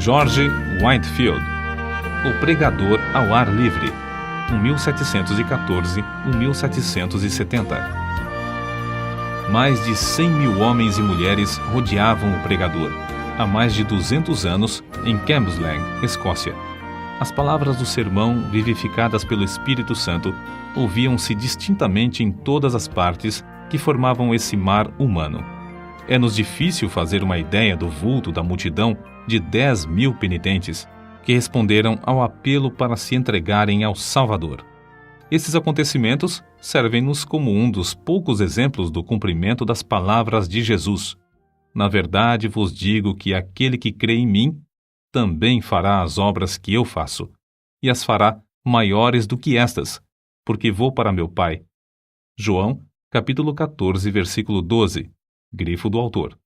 George Whitefield, O Pregador ao Ar Livre, 1714-1770. Mais de 100 mil homens e mulheres rodeavam o pregador, há mais de 200 anos, em Cambuslang, Escócia. As palavras do sermão, vivificadas pelo Espírito Santo, ouviam-se distintamente em todas as partes que formavam esse mar humano. É-nos difícil fazer uma ideia do vulto da multidão de 10 mil penitentes que responderam ao apelo para se entregarem ao Salvador. Esses acontecimentos servem-nos como um dos poucos exemplos do cumprimento das palavras de Jesus. Na verdade vos digo que aquele que crê em mim também fará as obras que eu faço, e as fará maiores do que estas, porque vou para meu Pai. João, capítulo 14, versículo 12, grifo do autor.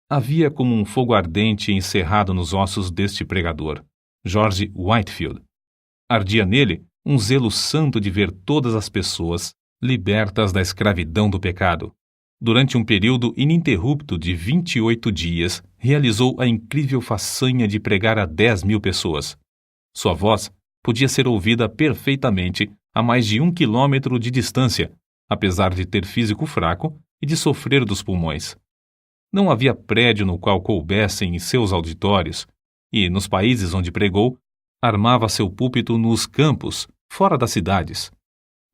Havia como um fogo ardente encerrado nos ossos deste pregador, George Whitefield. Ardia nele um zelo santo de ver todas as pessoas libertas da escravidão do pecado. Durante um período ininterrupto de 28 dias, realizou a incrível façanha de pregar a 10 mil pessoas. Sua voz podia ser ouvida perfeitamente a mais de 1 quilômetro de distância, apesar de ter físico fraco e de sofrer dos pulmões. Não havia prédio no qual coubessem em seus auditórios, e, nos países onde pregou, armava seu púlpito nos campos, fora das cidades.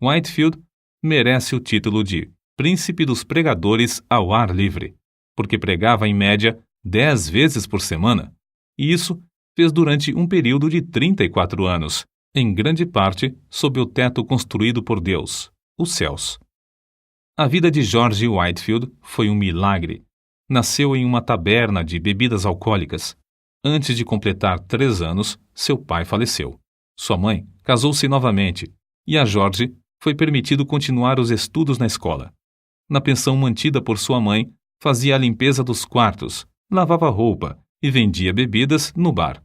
Whitefield merece o título de Príncipe dos Pregadores ao Ar Livre, porque pregava em média 10 vezes por semana, e isso fez durante um período de 34 anos, em grande parte sob o teto construído por Deus, os céus. A vida de George Whitefield foi um milagre. Nasceu em uma taberna de bebidas alcoólicas. Antes de completar 3 anos, seu pai faleceu. Sua mãe casou-se novamente, e a George foi permitido continuar os estudos na escola. Na pensão mantida por sua mãe, fazia a limpeza dos quartos, lavava roupa e vendia bebidas no bar.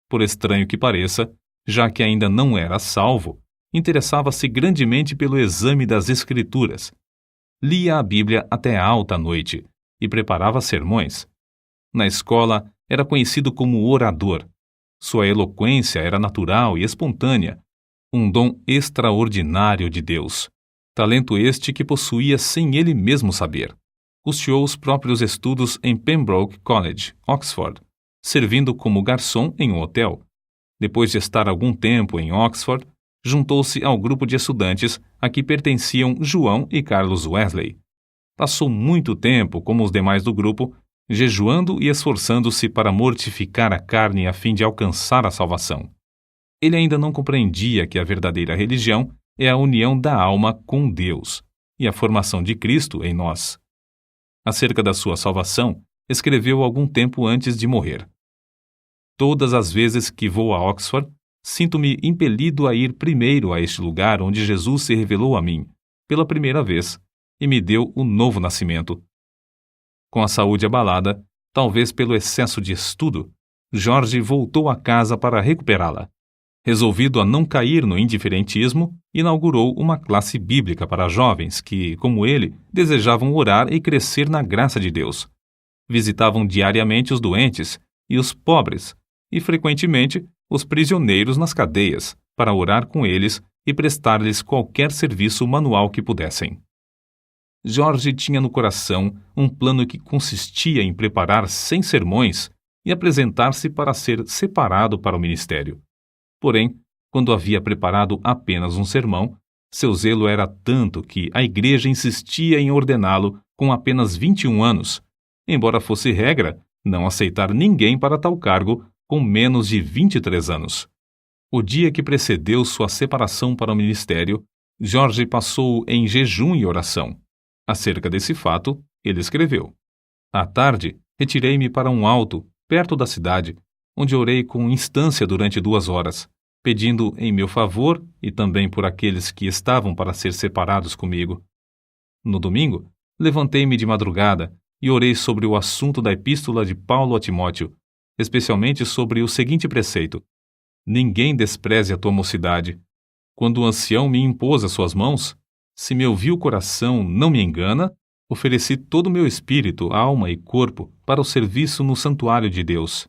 Por estranho que pareça, já que ainda não era salvo, interessava-se grandemente pelo exame das Escrituras. Lia a Bíblia até alta noite e preparava sermões. Na escola, era conhecido como orador. Sua eloquência era natural e espontânea, um dom extraordinário de Deus. Talento este que possuía sem ele mesmo saber. Custeou os próprios estudos em Pembroke College, Oxford, servindo como garçom em um hotel. Depois de estar algum tempo em Oxford, juntou-se ao grupo de estudantes a que pertenciam João e Carlos Wesley. Passou muito tempo, como os demais do grupo, jejuando e esforçando-se para mortificar a carne a fim de alcançar a salvação. Ele ainda não compreendia que a verdadeira religião é a união da alma com Deus e a formação de Cristo em nós. Acerca da sua salvação, escreveu algum tempo antes de morrer. Todas as vezes que vou a Oxford, sinto-me impelido a ir primeiro a este lugar onde Jesus se revelou a mim, pela primeira vez, e me deu o novo nascimento. Com a saúde abalada, talvez pelo excesso de estudo, George voltou a casa para recuperá-la. Resolvido a não cair no indiferentismo, inaugurou uma classe bíblica para jovens que, como ele, desejavam orar e crescer na graça de Deus. Visitavam diariamente os doentes e os pobres, e frequentemente os prisioneiros nas cadeias, para orar com eles e prestar-lhes qualquer serviço manual que pudessem. George tinha no coração um plano que consistia em preparar 100 sermões e apresentar-se para ser separado para o ministério. Porém, quando havia preparado apenas um sermão, seu zelo era tanto que a igreja insistia em ordená-lo com apenas 21 anos, embora fosse regra não aceitar ninguém para tal cargo com menos de 23 anos. O dia que precedeu sua separação para o ministério, George passou em jejum e oração. Acerca desse fato, ele escreveu: À tarde, retirei-me para um alto, perto da cidade, onde orei com instância durante 2 horas, pedindo em meu favor e também por aqueles que estavam para ser separados comigo. No domingo, levantei-me de madrugada e orei sobre o assunto da epístola de Paulo a Timóteo, especialmente sobre o seguinte preceito: Ninguém despreze a tua mocidade. Quando o ancião me impôs as suas mãos, se meu vil coração não me engana, ofereci todo o meu espírito, alma e corpo para o serviço no santuário de Deus.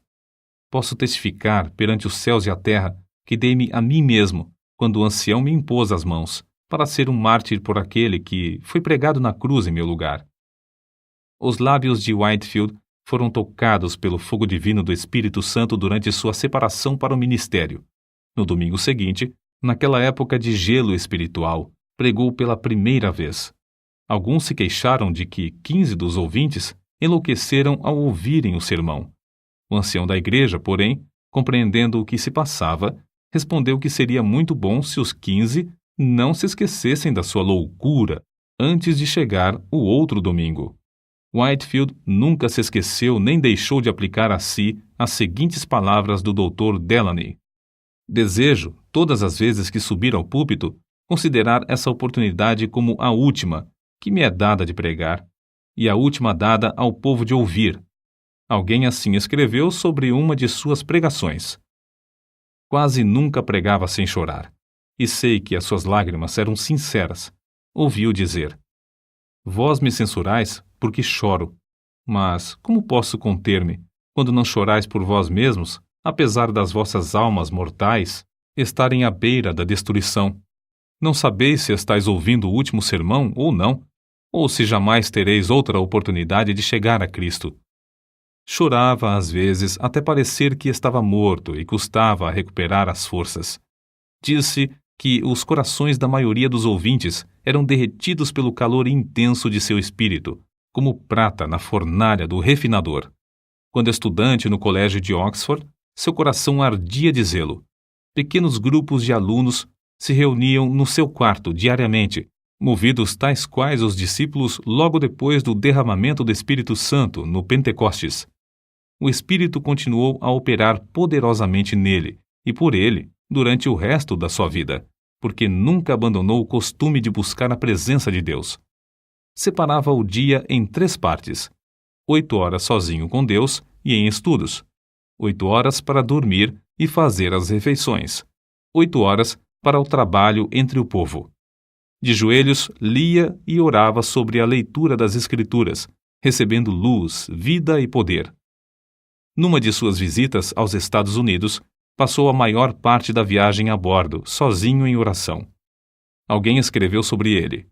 posso testificar perante os céus e a terra que dei-me a mim mesmo, quando o ancião me impôs as mãos, para ser um mártir por aquele que foi pregado na cruz em meu lugar. Os lábios de Whitefield foram tocados pelo fogo divino do Espírito Santo durante sua separação para o ministério. No domingo seguinte, naquela época de gelo espiritual, pregou pela primeira vez. Alguns se queixaram de que 15 dos ouvintes enlouqueceram ao ouvirem o sermão. O ancião da igreja, porém, compreendendo o que se passava, respondeu que seria muito bom se os 15 não se esquecessem da sua loucura antes de chegar o outro domingo. Whitefield nunca se esqueceu nem deixou de aplicar a si as seguintes palavras do Dr. Delany: desejo, todas as vezes que subir ao púlpito, considerar essa oportunidade como a última que me é dada de pregar e a última dada ao povo de ouvir. Alguém assim escreveu sobre uma de suas pregações. Quase nunca pregava sem chorar, e sei que as suas lágrimas eram sinceras. Ouvi-o dizer: vós me censurais porque choro, mas como posso conter-me quando não chorais por vós mesmos, apesar das vossas almas mortais estarem à beira da destruição? Não sabeis se estáis ouvindo o último sermão ou não, ou se jamais tereis outra oportunidade de chegar a Cristo. Chorava às vezes até parecer que estava morto e custava a recuperar as forças. Disse que os corações da maioria dos ouvintes eram derretidos pelo calor intenso de seu espírito, como prata na fornalha do refinador. Quando estudante no colégio de Oxford, seu coração ardia de zelo. Pequenos grupos de alunos se reuniam no seu quarto diariamente, movidos tais quais os discípulos logo depois do derramamento do Espírito Santo no Pentecostes. O Espírito continuou a operar poderosamente nele e por ele durante o resto da sua vida, porque nunca abandonou o costume de buscar a presença de Deus. Separava o dia em 3 partes: 8 horas sozinho com Deus e em estudos, 8 horas para dormir e fazer as refeições, 8 horas para o trabalho entre o povo. De joelhos, lia e orava sobre a leitura das Escrituras, recebendo luz, vida e poder. Numa de suas visitas aos Estados Unidos, passou a maior parte da viagem a bordo, sozinho em oração. Alguém escreveu sobre ele: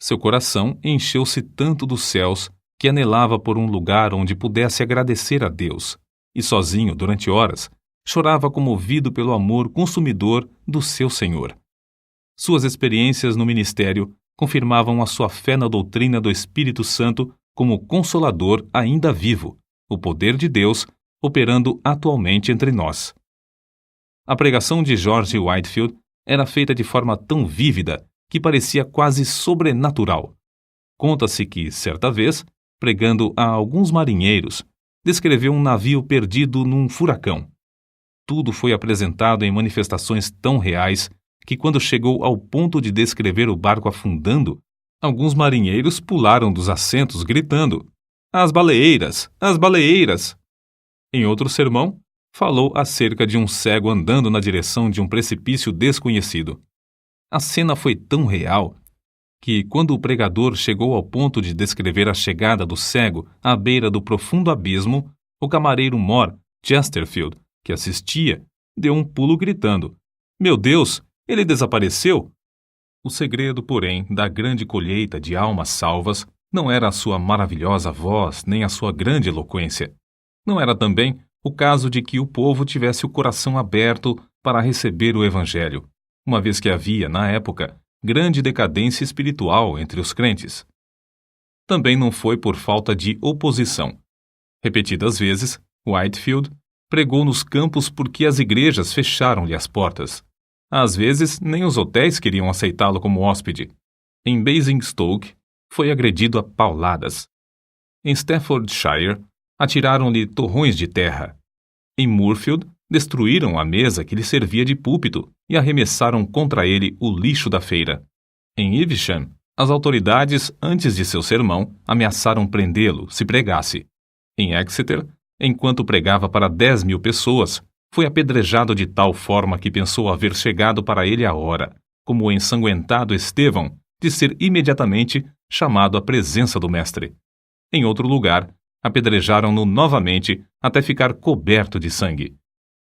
seu coração encheu-se tanto dos céus que anelava por um lugar onde pudesse agradecer a Deus, e sozinho, durante horas, chorava comovido pelo amor consumidor do seu Senhor. Suas experiências no ministério confirmavam a sua fé na doutrina do Espírito Santo como Consolador ainda vivo, o poder de Deus operando atualmente entre nós. A pregação de George Whitefield era feita de forma tão vívida que parecia quase sobrenatural. Conta-se que, certa vez, pregando a alguns marinheiros, descreveu um navio perdido num furacão. Tudo foi apresentado em manifestações tão reais que, quando chegou ao ponto de descrever o barco afundando, alguns marinheiros pularam dos assentos gritando: "As baleeiras! As baleeiras!" Em outro sermão, falou acerca de um cego andando na direção de um precipício desconhecido. A cena foi tão real que, quando o pregador chegou ao ponto de descrever a chegada do cego à beira do profundo abismo, o camareiro mor, Chesterfield, que assistia, deu um pulo gritando: "Meu Deus, ele desapareceu!" O segredo, porém, da grande colheita de almas salvas não era a sua maravilhosa voz nem a sua grande eloquência. Não era também o caso de que o povo tivesse o coração aberto para receber o Evangelho, uma vez que havia, na época, grande decadência espiritual entre os crentes. Também não foi por falta de oposição. Repetidas vezes, Whitefield pregou nos campos porque as igrejas fecharam-lhe as portas. Às vezes, nem os hotéis queriam aceitá-lo como hóspede. Em Basingstoke, foi agredido a pauladas. Em Staffordshire, atiraram-lhe torrões de terra. Em Moorfield, destruíram a mesa que lhe servia de púlpito e arremessaram contra ele o lixo da feira. Em Evesham, as autoridades, antes de seu sermão, ameaçaram prendê-lo se pregasse. Em Exeter, enquanto pregava para 10.000 pessoas, foi apedrejado de tal forma que pensou haver chegado para ele a hora, como o ensanguentado Estevão, de ser imediatamente chamado à presença do Mestre. Em outro lugar, Apedrejaram-no novamente até ficar coberto de sangue.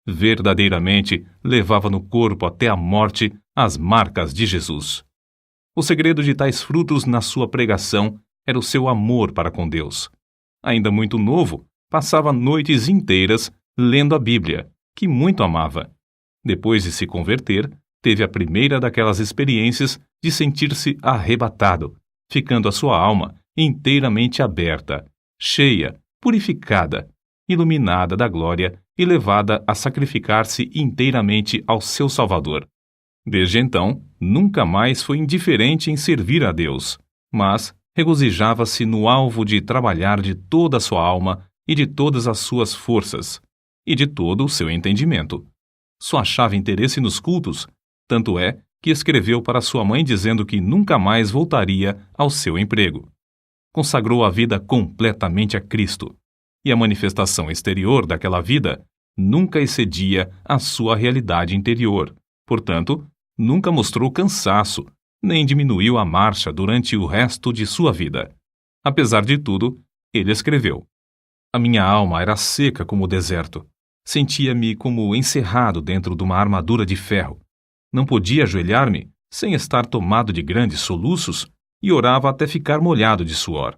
Verdadeiramente levava no corpo até a morte as marcas de Jesus. O segredo de tais frutos na sua pregação era o seu amor para com Deus. Ainda muito novo, passava noites inteiras lendo a Bíblia, que muito amava. Depois de se converter, teve a primeira daquelas experiências de sentir-se arrebatado, ficando a sua alma inteiramente aberta, cheia, purificada, iluminada da glória e levada a sacrificar-se inteiramente ao seu Salvador. Desde então, nunca mais foi indiferente em servir a Deus, mas regozijava-se no alvo de trabalhar de toda a sua alma e de todas as suas forças, e de todo o seu entendimento. Só achava interesse nos cultos, tanto é que escreveu para sua mãe dizendo que nunca mais voltaria ao seu emprego. Consagrou a vida completamente a Cristo, e a manifestação exterior daquela vida nunca excedia a sua realidade interior. Portanto, nunca mostrou cansaço, nem diminuiu a marcha durante o resto de sua vida. Apesar de tudo, ele escreveu: "A minha alma era seca como o deserto. Sentia-me como encerrado dentro de uma armadura de ferro. Não podia ajoelhar-me sem estar tomado de grandes soluços e orava até ficar molhado de suor.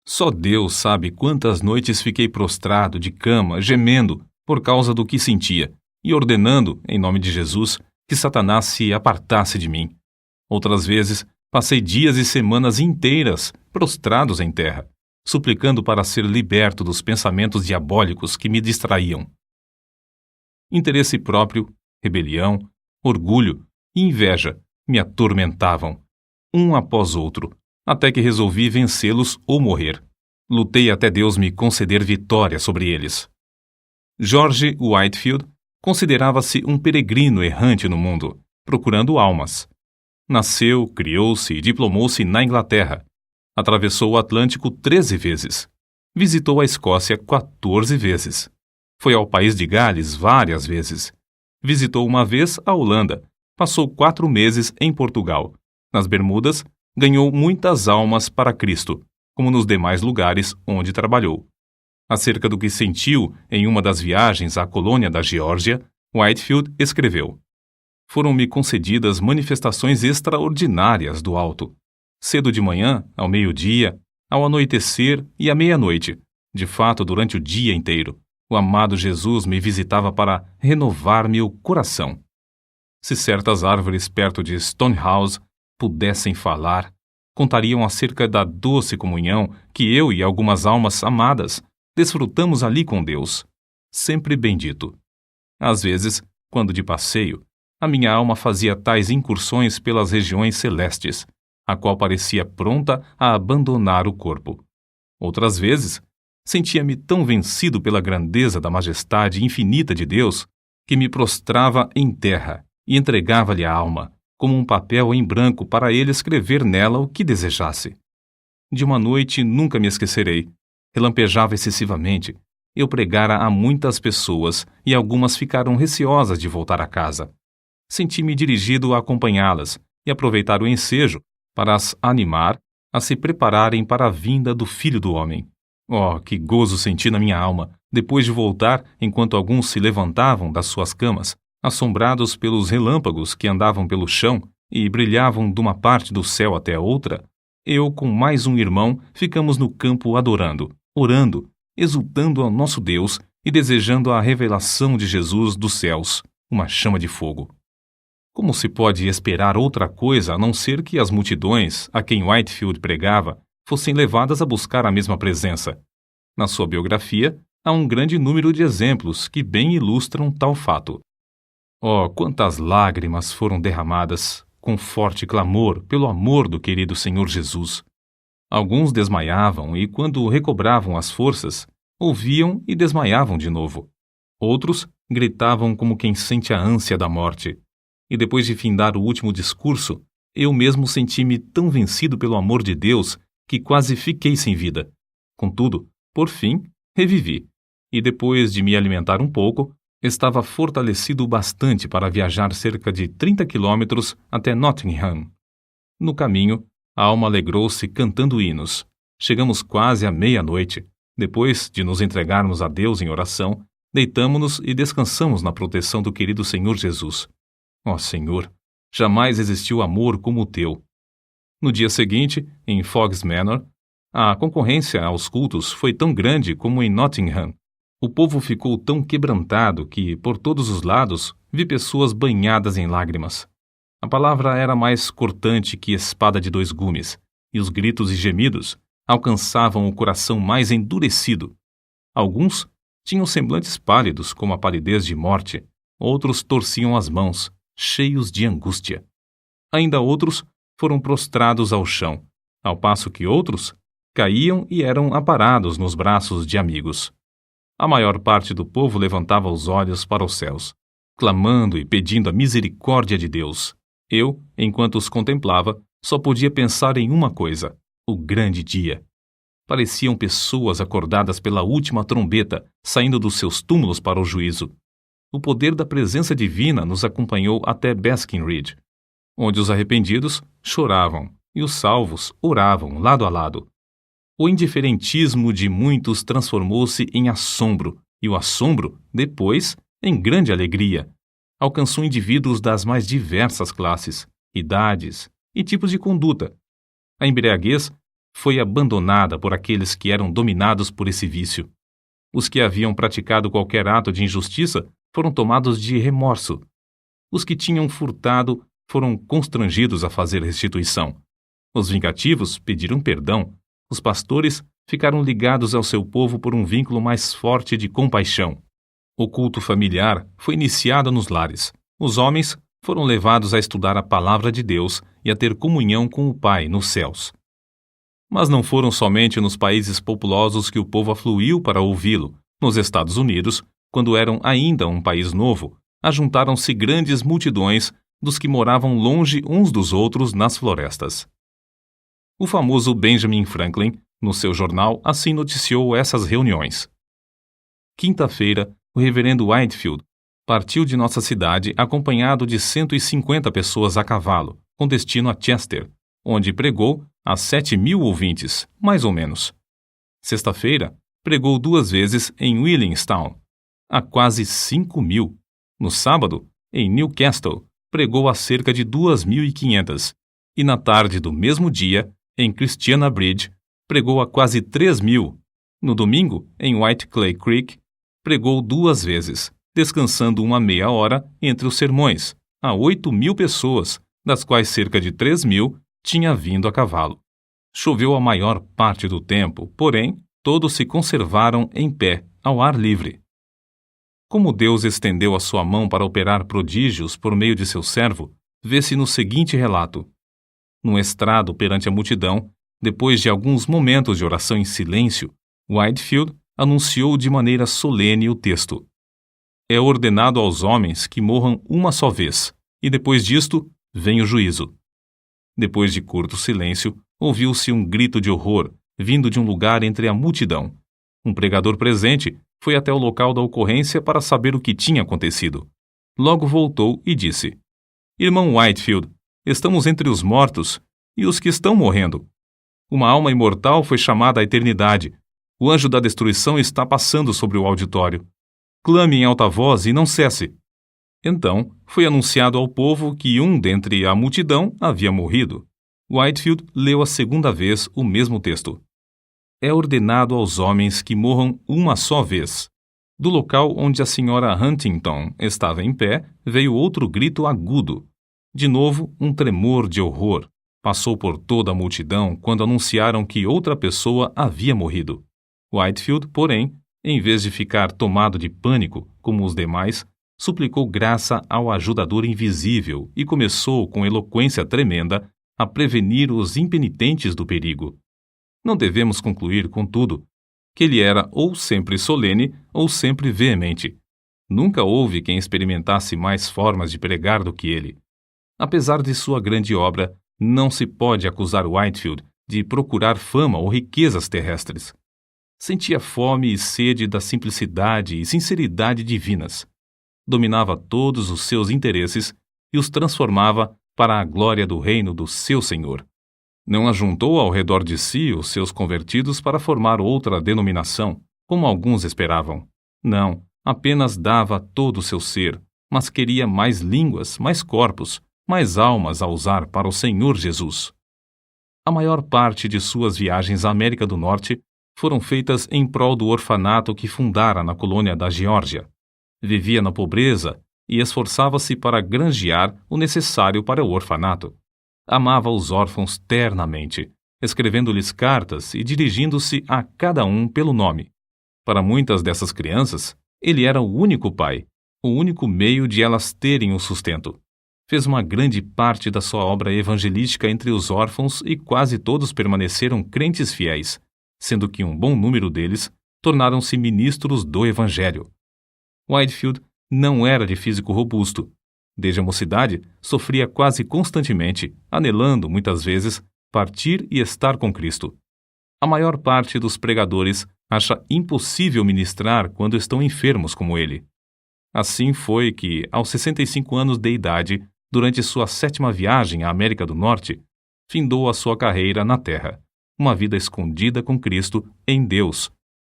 Só Deus sabe quantas noites fiquei prostrado de cama, gemendo por causa do que sentia e ordenando, em nome de Jesus, que Satanás se apartasse de mim. Outras vezes, passei dias e semanas inteiras prostrados em terra, suplicando para ser liberto dos pensamentos diabólicos que me distraíam. Interesse próprio, rebelião, orgulho e inveja me atormentavam, um após outro, até que resolvi vencê-los ou morrer. Lutei até Deus me conceder vitória sobre eles." George Whitefield considerava-se um peregrino errante no mundo, procurando almas. Nasceu, criou-se e diplomou-se na Inglaterra. Atravessou o Atlântico 13 vezes. Visitou a Escócia 14 vezes. Foi ao país de Gales várias vezes. Visitou uma vez a Holanda. Passou 4 meses em Portugal. Nas Bermudas, ganhou muitas almas para Cristo, como nos demais lugares onde trabalhou. Acerca do que sentiu em uma das viagens à colônia da Geórgia, Whitefield escreveu: "Foram-me concedidas manifestações extraordinárias do alto. Cedo de manhã, ao meio-dia, ao anoitecer e à meia-noite, de fato durante o dia inteiro, o amado Jesus me visitava para renovar-me o coração. Se certas árvores perto de Stonehouse pudessem falar, contariam acerca da doce comunhão que eu e algumas almas amadas desfrutamos ali com Deus, sempre bendito. Às vezes, quando de passeio, a minha alma fazia tais incursões pelas regiões celestes, a qual parecia pronta a abandonar o corpo. Outras vezes, sentia-me tão vencido pela grandeza da majestade infinita de Deus que me prostrava em terra e entregava-lhe a alma, como um papel em branco para ele escrever nela o que desejasse. De uma noite nunca me esquecerei. Relampejava excessivamente. Eu pregara a muitas pessoas e algumas ficaram receosas de voltar a casa. Senti-me dirigido a acompanhá-las e aproveitar o ensejo para as animar a se prepararem para a vinda do Filho do Homem. Oh, que gozo senti na minha alma, depois de voltar enquanto alguns se levantavam das suas camas, assombrados pelos relâmpagos que andavam pelo chão e brilhavam de uma parte do céu até a outra. Eu, com mais um irmão, ficamos no campo adorando, orando, exultando ao nosso Deus e desejando a revelação de Jesus dos céus, uma chama de fogo. Como se pode esperar outra coisa a não ser que as multidões a quem Whitefield pregava fossem levadas a buscar a mesma presença? Na sua biografia, há um grande número de exemplos que bem ilustram tal fato. Oh, quantas lágrimas foram derramadas com forte clamor pelo amor do querido Senhor Jesus. Alguns desmaiavam e, quando recobravam as forças, ouviam e desmaiavam de novo. Outros gritavam como quem sente a ânsia da morte. E depois de findar o último discurso, eu mesmo senti-me tão vencido pelo amor de Deus que quase fiquei sem vida. Contudo, por fim, revivi. E depois de me alimentar um pouco, estava fortalecido bastante para viajar cerca de 30 quilômetros até Nottingham. No caminho, a alma alegrou-se cantando hinos. Chegamos quase à meia-noite. Depois de nos entregarmos a Deus em oração, deitamo-nos e descansamos na proteção do querido Senhor Jesus. Ó Senhor, jamais existiu amor como o teu. No dia seguinte, em Fog's Manor, a concorrência aos cultos foi tão grande como em Nottingham. O povo ficou tão quebrantado que, por todos os lados, vi pessoas banhadas em lágrimas. A palavra era mais cortante que espada de 2 gumes, e os gritos e gemidos alcançavam o coração mais endurecido. Alguns tinham semblantes pálidos como a palidez de morte, outros torciam as mãos, cheios de angústia. Ainda outros foram prostrados ao chão, ao passo que outros caíam e eram aparados nos braços de amigos. A maior parte do povo levantava os olhos para os céus, clamando e pedindo a misericórdia de Deus. Eu, enquanto os contemplava, só podia pensar em uma coisa: o grande dia. Pareciam pessoas acordadas pela última trombeta, saindo dos seus túmulos para o juízo. O poder da presença divina nos acompanhou até Basking Ridge, onde os arrependidos choravam e os salvos oravam lado a lado. O indiferentismo de muitos transformou-se em assombro, e o assombro, depois, em grande alegria. Alcançou indivíduos das mais diversas classes, idades e tipos de conduta. A embriaguez foi abandonada por aqueles que eram dominados por esse vício. Os que haviam praticado qualquer ato de injustiça foram tomados de remorso. Os que tinham furtado foram constrangidos a fazer restituição. Os vingativos pediram perdão. Os pastores ficaram ligados ao seu povo por um vínculo mais forte de compaixão. O culto familiar foi iniciado nos lares. Os homens foram levados a estudar a palavra de Deus e a ter comunhão com o Pai nos céus. Mas não foram somente nos países populosos que o povo afluiu para ouvi-lo. Nos Estados Unidos, quando eram ainda um país novo, ajuntaram-se grandes multidões dos que moravam longe uns dos outros nas florestas. O famoso Benjamin Franklin, no seu jornal, assim noticiou essas reuniões. Quinta-feira, o reverendo Whitefield partiu de nossa cidade acompanhado de 150 pessoas a cavalo, com destino a Chester, onde pregou a 7.000 ouvintes, mais ou menos. Sexta-feira, pregou 2 vezes em Williamstown, a quase 5.000. No sábado, em Newcastle, pregou a cerca de 2.500. E na tarde do mesmo dia, em Christiana Bridge, pregou a quase 3.000. No domingo, em White Clay Creek, pregou 2 vezes, descansando uma meia hora entre os sermões, a 8.000 pessoas, das quais cerca de 3.000 tinha vindo a cavalo. Choveu a maior parte do tempo, porém, todos se conservaram em pé, ao ar livre. Como Deus estendeu a sua mão para operar prodígios por meio de seu servo, vê-se no seguinte relato. Num estrado perante a multidão, depois de alguns momentos de oração em silêncio, Whitefield anunciou de maneira solene o texto. É ordenado aos homens que morram uma só vez, e depois disto vem o juízo. Depois de curto silêncio, ouviu-se um grito de horror, vindo de um lugar entre a multidão. Um pregador presente foi até o local da ocorrência para saber o que tinha acontecido. Logo voltou e disse: Irmão Whitefield, estamos entre os mortos e os que estão morrendo. Uma alma imortal foi chamada à eternidade. O anjo da destruição está passando sobre o auditório. Clame em alta voz e não cesse. Então, foi anunciado ao povo que um dentre a multidão havia morrido. Whitefield leu a segunda vez o mesmo texto. É ordenado aos homens que morram uma só vez. Do local onde a senhora Huntington estava em pé, veio outro grito agudo. De novo, um tremor de horror. Passou por toda a multidão quando anunciaram que outra pessoa havia morrido. Whitefield, porém, em vez de ficar tomado de pânico, como os demais, suplicou graça ao ajudador invisível e começou, com eloquência tremenda, a prevenir os impenitentes do perigo. Não devemos concluir, contudo, que ele era ou sempre solene ou sempre veemente. Nunca houve quem experimentasse mais formas de pregar do que ele. Apesar de sua grande obra, não se pode acusar Whitefield de procurar fama ou riquezas terrestres. Sentia fome e sede da simplicidade e sinceridade divinas. Dominava todos os seus interesses e os transformava para a glória do reino do seu Senhor. Não ajuntou ao redor de si os seus convertidos para formar outra denominação, como alguns esperavam. Não, apenas dava todo o seu ser, mas queria mais línguas, mais corpos, mais almas a usar para o Senhor Jesus. A maior parte de suas viagens à América do Norte foram feitas em prol do orfanato que fundara na colônia da Geórgia. Vivia na pobreza e esforçava-se para granjear o necessário para o orfanato. Amava os órfãos ternamente, escrevendo-lhes cartas e dirigindo-se a cada um pelo nome. Para muitas dessas crianças, ele era o único pai, o único meio de elas terem o sustento. Fez uma grande parte da sua obra evangelística entre os órfãos e quase todos permaneceram crentes fiéis, sendo que um bom número deles tornaram-se ministros do Evangelho. Whitefield não era de físico robusto. Desde a mocidade, sofria quase constantemente, anelando, muitas vezes, partir e estar com Cristo. A maior parte dos pregadores acha impossível ministrar quando estão enfermos como ele. Assim foi que, aos 65 anos de idade, durante sua 7ª viagem à América do Norte, findou a sua carreira na Terra, uma vida escondida com Cristo em Deus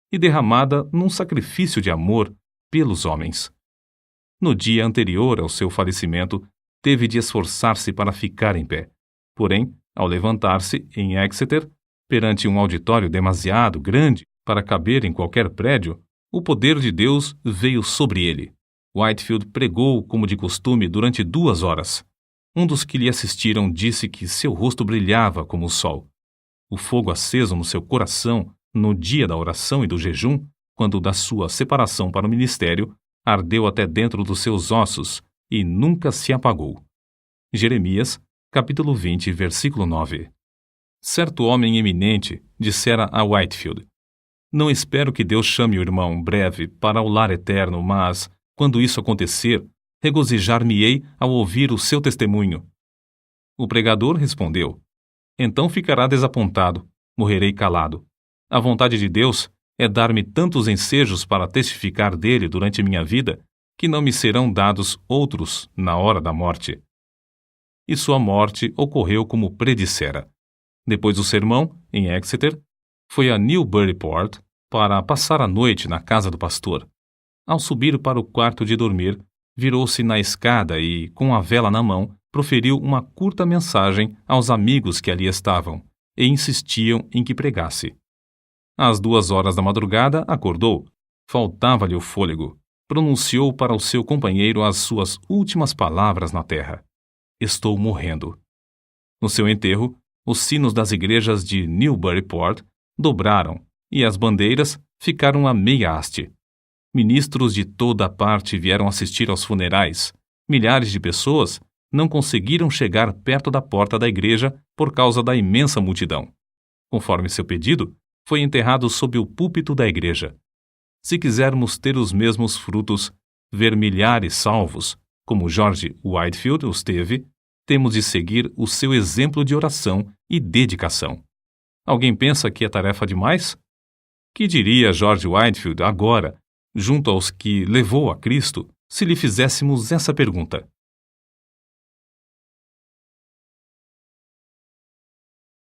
e derramada num sacrifício de amor pelos homens. No dia anterior ao seu falecimento, teve de esforçar-se para ficar em pé. Porém, ao levantar-se em Exeter, perante um auditório demasiado grande para caber em qualquer prédio, o poder de Deus veio sobre ele. Whitefield pregou como de costume durante 2 horas. Um dos que lhe assistiram disse que seu rosto brilhava como o sol. O fogo aceso no seu coração, no dia da oração e do jejum, quando da sua separação para o ministério, ardeu até dentro dos seus ossos e nunca se apagou. Jeremias, capítulo 20, versículo 9. Certo homem eminente dissera a Whitefield: "Não espero que Deus chame o irmão breve para o lar eterno, mas, quando isso acontecer, regozijar-me-ei ao ouvir o seu testemunho." O pregador respondeu: "Então ficará desapontado, morrerei calado. A vontade de Deus é dar-me tantos ensejos para testificar dele durante minha vida, que não me serão dados outros na hora da morte." E sua morte ocorreu como predissera. Depois do sermão, em Exeter, foi a Newburyport para passar a noite na casa do pastor. Ao subir para o quarto de dormir, virou-se na escada e, com a vela na mão, proferiu uma curta mensagem aos amigos que ali estavam e insistiam em que pregasse. Às 2 horas da madrugada, acordou. Faltava-lhe o fôlego. Pronunciou para o seu companheiro as suas últimas palavras na terra: "Estou morrendo." No seu enterro, os sinos das igrejas de Newburyport dobraram e as bandeiras ficaram a meia haste. Ministros de toda a parte vieram assistir aos funerais. Milhares de pessoas não conseguiram chegar perto da porta da igreja por causa da imensa multidão. Conforme seu pedido, foi enterrado sob o púlpito da igreja. Se quisermos ter os mesmos frutos, ver milhares salvos, como George Whitefield os teve, temos de seguir o seu exemplo de oração e dedicação. Alguém pensa que é tarefa demais? Que diria George Whitefield agora, junto aos que levou a Cristo, se lhe fizéssemos essa pergunta?